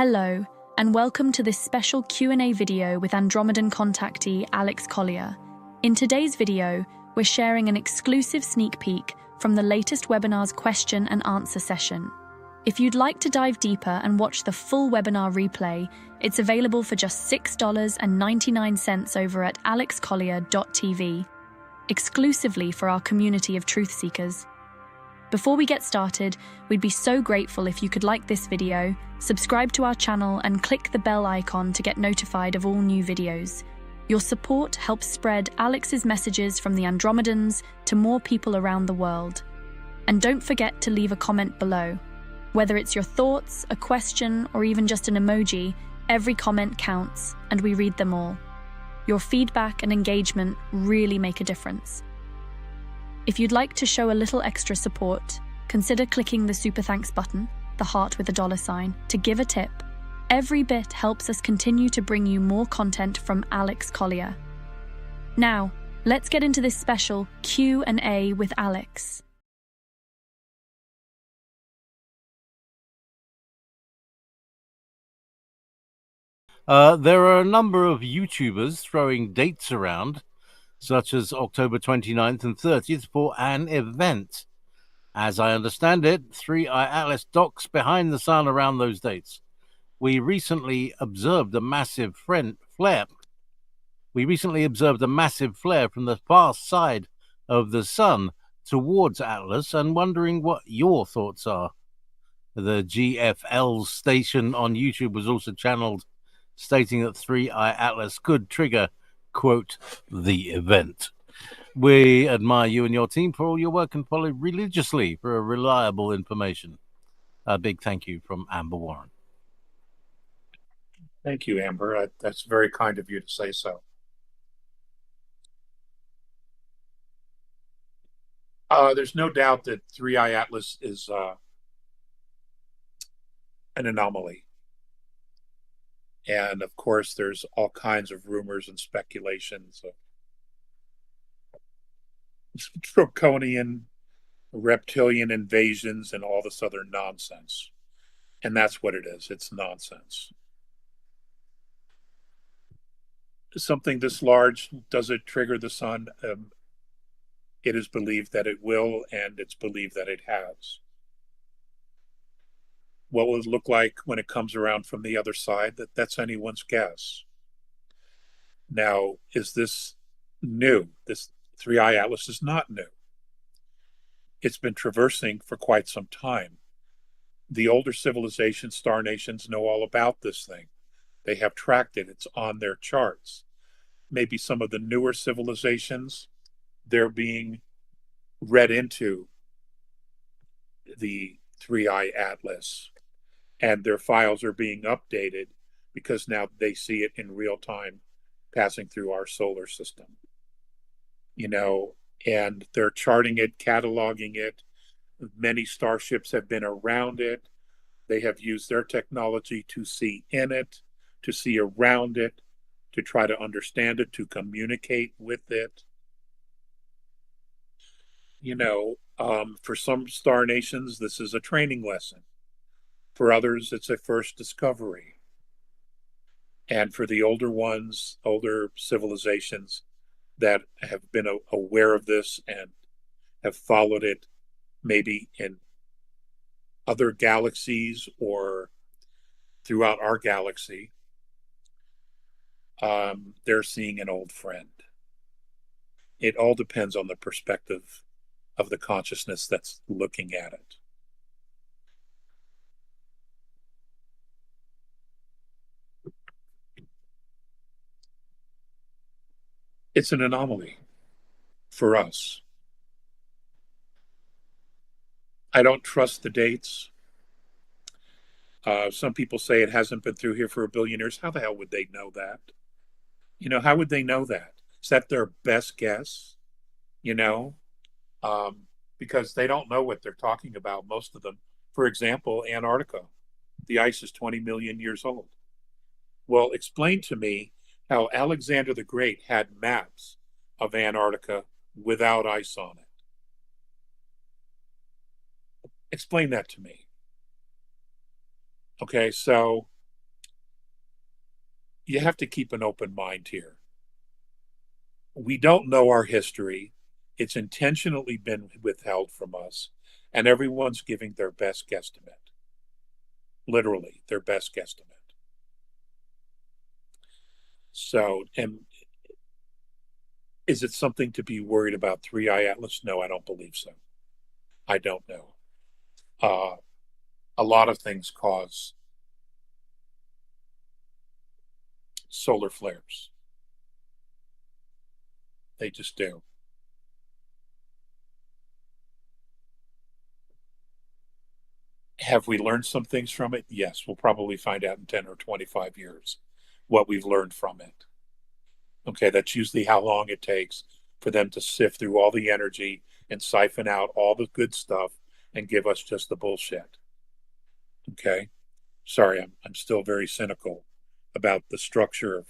Hello, and welcome to this special Q&A video with Andromedan contactee Alex Collier. In today's video, we're sharing an exclusive sneak peek from the latest webinar's question and answer session. If you'd like to dive deeper and watch the full webinar replay, it's available for just $6.99 over at alexcollier.tv, exclusively for our community of truth seekers. Before we get started, we'd be so grateful if you could like this video, subscribe to our channel, and click the bell icon to get notified of all new videos. Your support helps spread Alex's messages from the Andromedans to more people around the world. And don't forget to leave a comment below. Whether it's your thoughts, a question, or even just an emoji, every comment counts, and we read them all. Your feedback and engagement really make a difference. If you'd like to show a little extra support, consider clicking the Super Thanks button, the heart with a $sign, to give a tip. Every bit helps us continue to bring you more content from Alex Collier. Now, let's get into this special Q&A with Alex. There are a number of YouTubers throwing dates around, such as October 29th and 30th, for an event. As I understand it, ThreeI Atlas docks behind the sun around those dates. We recently observed a massive flare. from the far side of the sun towards Atlas, and wondering what your thoughts are. The GFL station on YouTube was also channeled, stating that ThreeI Atlas could trigger, quote, the event. We admire you and your team for all your work and follow religiously for reliable information. A big thank you from Amber Warren. Thank you, Amber. That's very kind of you to say so. There's no doubt that ThreeI Atlas is an anomaly. And of course, there's all kinds of rumors and speculations of draconian, reptilian invasions and all this other nonsense. And that's what it is. It's nonsense. Something this large, does it trigger the sun? It is believed that it will, and it's believed that it has. What will it look like when it comes around from the other side? That's anyone's guess. Now, is this new? This ThreeI Atlas is not new. It's been traversing for quite some time. The older civilizations, star nations, know all about this thing. They have tracked it. It's on their charts. Maybe some of the newer civilizations, they're being read into the ThreeI Atlas, and their files are being updated because now they see it in real time passing through our solar system. And they're charting it, cataloging it. Many starships have been around it. They have used their technology to see in it, to see around it, to try to understand it, to communicate with it. For some star nations, this is a training lesson. For others, it's a first discovery. And for the older ones, older civilizations that have been aware of this and have followed it, maybe in other galaxies or throughout our galaxy, they're seeing an old friend. It all depends on the perspective of the consciousness that's looking at it. It's an anomaly for us. I don't trust the dates. Some people say it hasn't been through here for 1 billion years. How the hell would they know that? How would they know that? Is that their best guess? Because they don't know what they're talking about, most of them. For example, Antarctica. The ice is 20 million years old. Well, explain to me how Alexander the Great had maps of Antarctica without ice on it. Explain that to me. Okay, so you have to keep an open mind here. We don't know our history. It's intentionally been withheld from us, and everyone's giving their best guesstimate. Literally, their best guesstimate. So, and is it something to be worried about, ThreeI Atlas? No, I don't believe so. I don't know. A lot of things cause solar flares. They just do. Have we learned some things from it? Yes, we'll probably find out in 10 or 25 years what we've learned from it. Okay, that's usually how long it takes for them to sift through all the energy and siphon out all the good stuff and give us just the bullshit. Okay, sorry, I'm still very cynical about the structure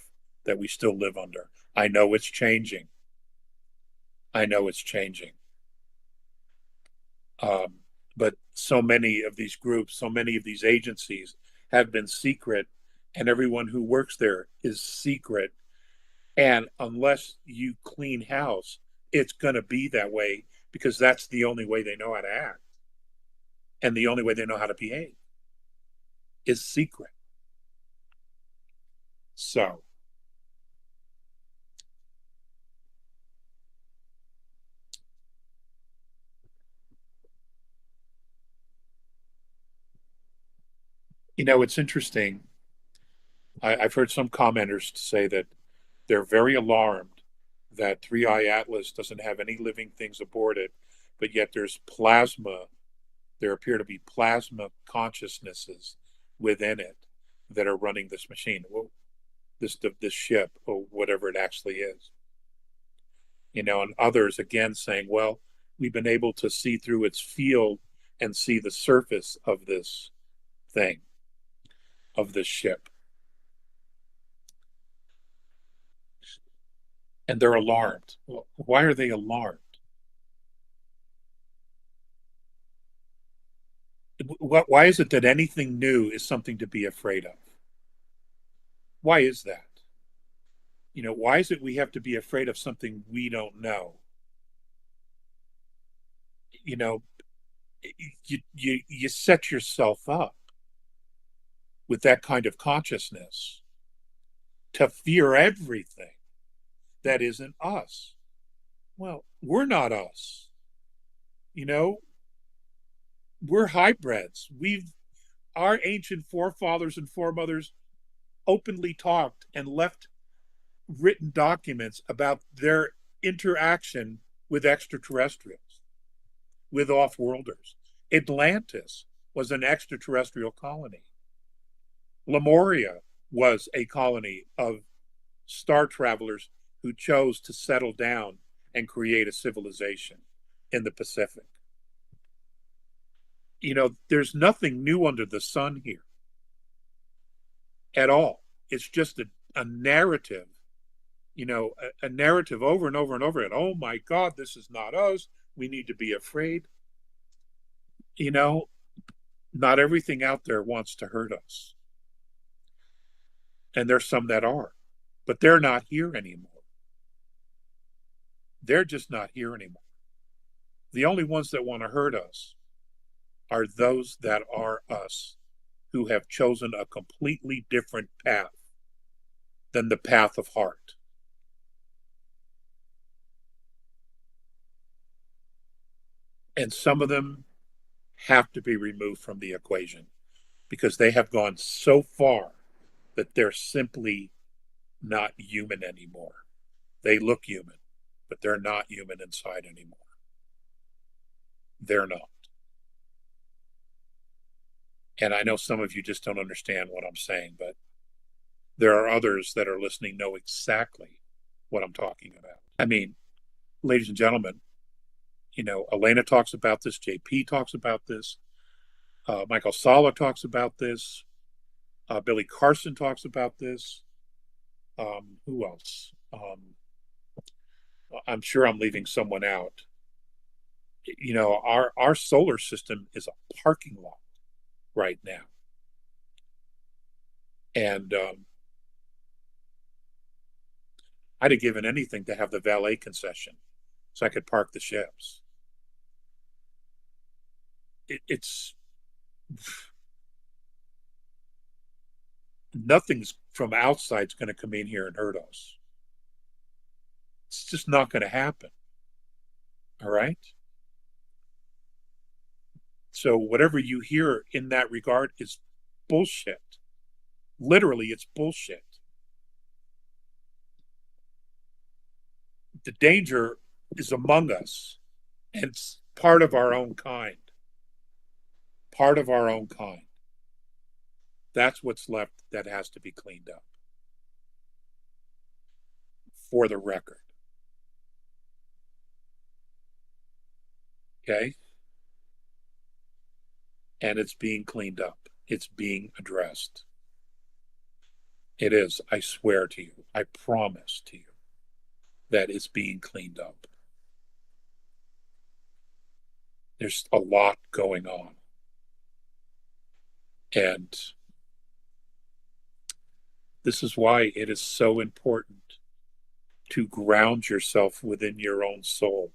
that we still live under. I know it's changing. I know it's changing. But so many of these groups, so many of these agencies have been secret, and everyone who works there is secret. And unless you clean house, it's going to be that way because that's the only way they know how to act. And the only way they know how to behave is secret. So, it's interesting. I've heard some commenters say that they're very alarmed that ThreeI Atlas doesn't have any living things aboard it, but yet there's plasma. There appear to be plasma consciousnesses within it that are running this machine, this ship, or whatever it actually is. And others again saying, well, we've been able to see through its field and see the surface of this thing, of this ship. And they're alarmed. Well, why are they alarmed? Why is it that anything new is something to be afraid of? Why is that? Why is it we have to be afraid of something we don't know? You set yourself up with that kind of consciousness to fear everything that isn't us. Well, we're not us. We're hybrids. Our ancient forefathers and foremothers openly talked and left written documents about their interaction with extraterrestrials, with off-worlders. Atlantis was an extraterrestrial colony. Lemuria was a colony of star travelers who chose to settle down and create a civilization in the Pacific. There's nothing new under the sun here at all. It's just a narrative, a narrative over and over and over again. Oh my God, this is not us. We need to be afraid. Not everything out there wants to hurt us. And there's some that are, but they're not here anymore. They're just not here anymore. The only ones that want to hurt us are those that are us, who have chosen a completely different path than the path of heart. And some of them have to be removed from the equation because they have gone so far that they're simply not human anymore. They look human, but they're not human inside anymore. They're not. And I know some of you just don't understand what I'm saying, but there are others that are listening know exactly what I'm talking about. I mean, ladies and gentlemen, Elena talks about this, JP talks about this, Michael Sala talks about this, Billy Carson talks about this. Who else? I'm sure I'm leaving someone out. Our solar system is a parking lot right now. And I'd have given anything to have the valet concession so I could park the ships. It's nothing's from outside's going to come in here and hurt us. It's just not going to happen. All right. So whatever you hear in that regard is bullshit. Literally, it's bullshit. The danger is among us, and it's part of our own kind. Part of our own kind. That's what's left that has to be cleaned up. For the record. Okay? And it's being cleaned up. It's being addressed. It is, I swear to you, I promise to you, that it's being cleaned up. There's a lot going on. And this is why it is so important to ground yourself within your own soul,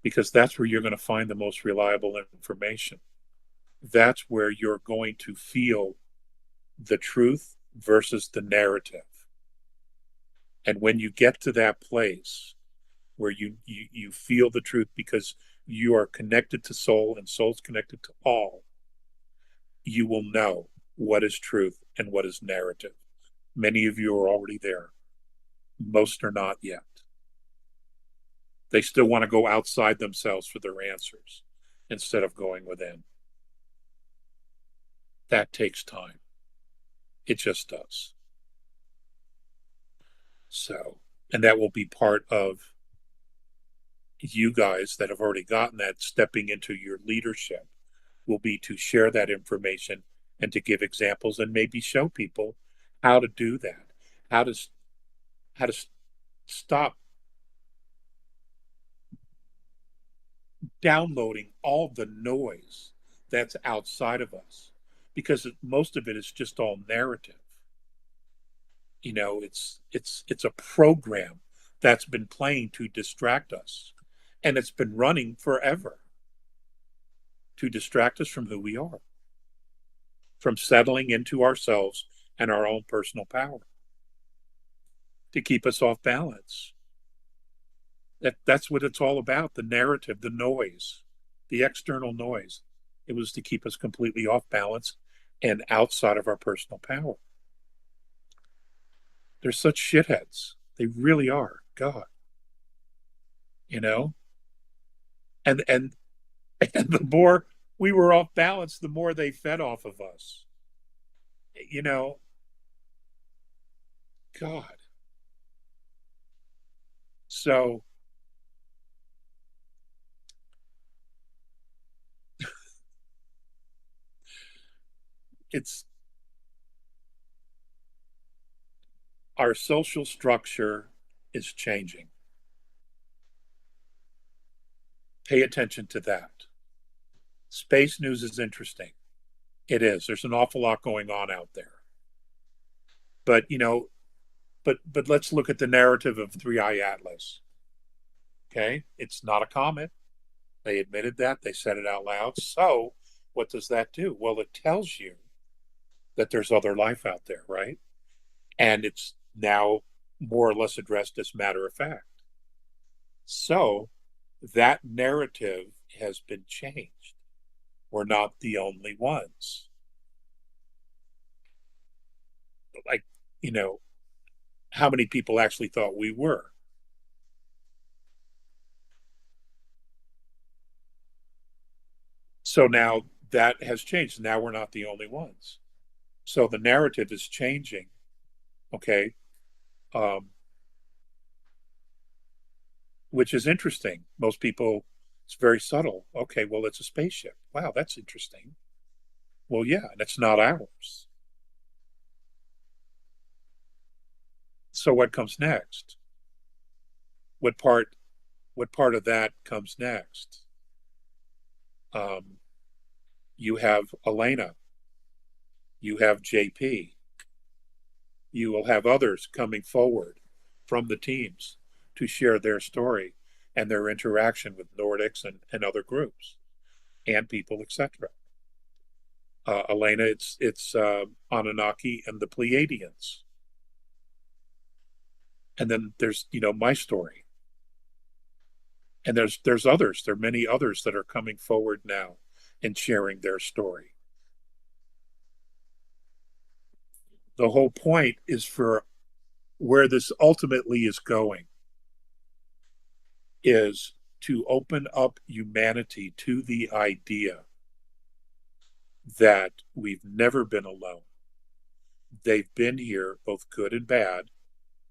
because that's where you're going to find the most reliable information. That's where you're going to feel the truth versus the narrative. And when you get to that place where you feel the truth because you are connected to soul and soul's connected to all, you will know what is truth and what is narrative. Many of you are already there. Most are not yet. They still want to go outside themselves for their answers instead of going within. That takes time. It just does. So, and that will be part of you guys that have already gotten that, stepping into your leadership, will be to share that information and to give examples and maybe show people how to do that, how to stop downloading all the noise that's outside of us, because most of it is just all narrative. You know, it's a program that's been playing to distract us, and it's been running forever to distract us from who we are, from settling into ourselves and our own personal power, to keep us off balance. That's what it's all about, the narrative, the noise, the external noise. It was to keep us completely off balance and outside of our personal power. They're such shitheads. They really are. God. You know? And and the more we were off balance, the more they fed off of us. You know? God. So it's our social structure is changing. Pay attention to that. Space news is interesting. It is. There's an awful lot going on out there. But you know, but let's look at the narrative of ThreeI Atlas. Okay, it's not a comet. They admitted that. They said it out loud. So what does that do? Well, it tells you that there's other life out there, right? And it's now more or less addressed as matter of fact. So that narrative has been changed. We're not the only ones. Like, you know, how many people actually thought we were? So now that has changed. Now we're not the only ones. So the narrative is changing. Okay. Which is interesting. Most people, it's very subtle. Okay, well, it's a spaceship. Wow, that's interesting. Well, yeah, and it's not ours. So what comes next? What part of that comes next? You have Elena. You have JP. You will have others coming forward from the teams to share their story and their interaction with Nordics and other groups and people, etc. Elena, it's Anunnaki and the Pleiadians. And then there's, my story. And there's others. There are many others that are coming forward now and sharing their story. The whole point is for where this ultimately is going is to open up humanity to the idea that we've never been alone. They've been here, both good and bad,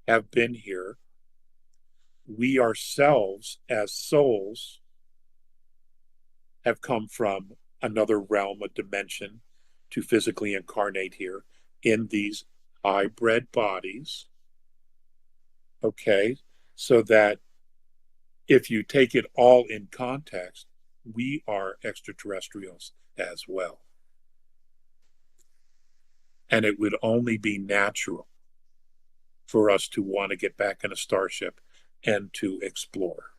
have been here. We ourselves, as souls, have come from another realm, a dimension, to physically incarnate here in these hybrid bodies. Okay, so that if you take it all in context, we are extraterrestrials as well. And it would only be natural for us to want to get back in a starship and to explore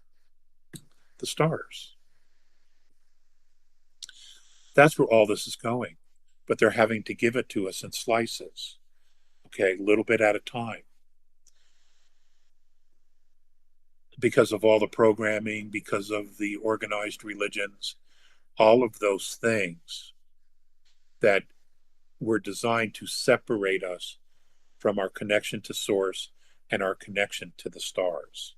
the stars. That's where all this is going. But they're having to give it to us in slices, okay, a little bit at a time. Because of all the programming, because of the organized religions, all of those things that were designed to separate us from our connection to source and our connection to the stars.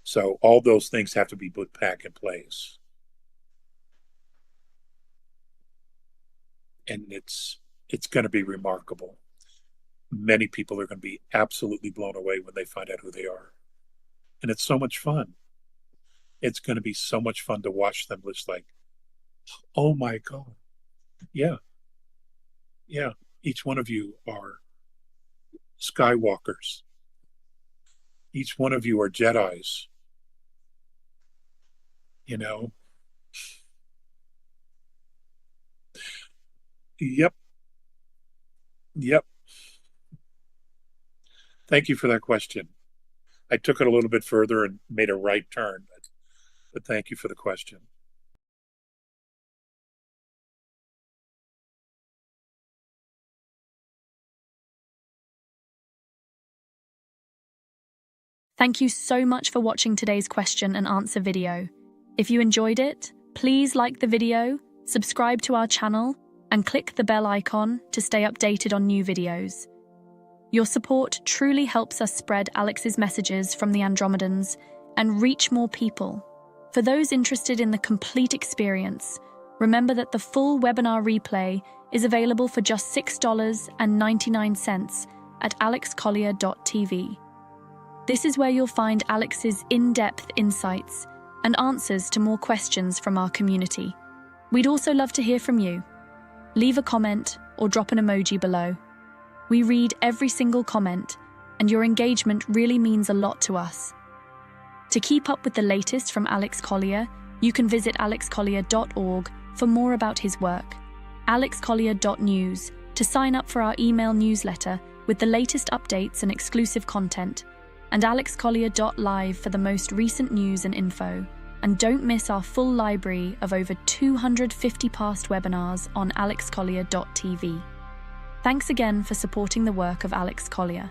So all those things have to be put back in place. And it's going to be remarkable. Many people are going to be absolutely blown away when they find out who they are. And it's so much fun. It's going to be so much fun to watch them just like, oh my God. Yeah. Yeah. Each one of you are Skywalkers. Each one of you are Jedis. Yep. Thank you for that question. I took it a little bit further and made a right turn, but thank you for the question. Thank you so much for watching today's question and answer video. If you enjoyed it, please like the video, subscribe to our channel, and click the bell icon to stay updated on new videos. Your support truly helps us spread Alex's messages from the Andromedans and reach more people. For those interested in the complete experience, remember that the full webinar replay is available for just $6.99 at alexcollier.tv. This is where you'll find Alex's in-depth insights and answers to more questions from our community. We'd also love to hear from you. Leave a comment or drop an emoji below. We read every single comment, and your engagement really means a lot to us. To keep up with the latest from Alex Collier, you can visit alexcollier.org for more about his work, alexcollier.news to sign up for our email newsletter with the latest updates and exclusive content, and alexcollier.live for the most recent news and info. And don't miss our full library of over 250 past webinars on alexcollier.tv. Thanks again for supporting the work of Alex Collier.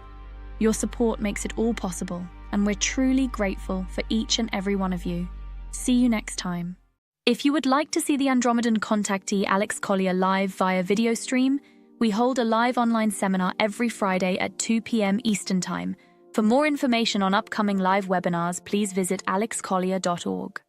Your support makes it all possible, and we're truly grateful for each and every one of you. See you next time. If you would like to see the Andromedan contactee Alex Collier live via video stream, we hold a live online seminar every Friday at 2 p.m. Eastern Time. For more information on upcoming live webinars, please visit alexcollier.org.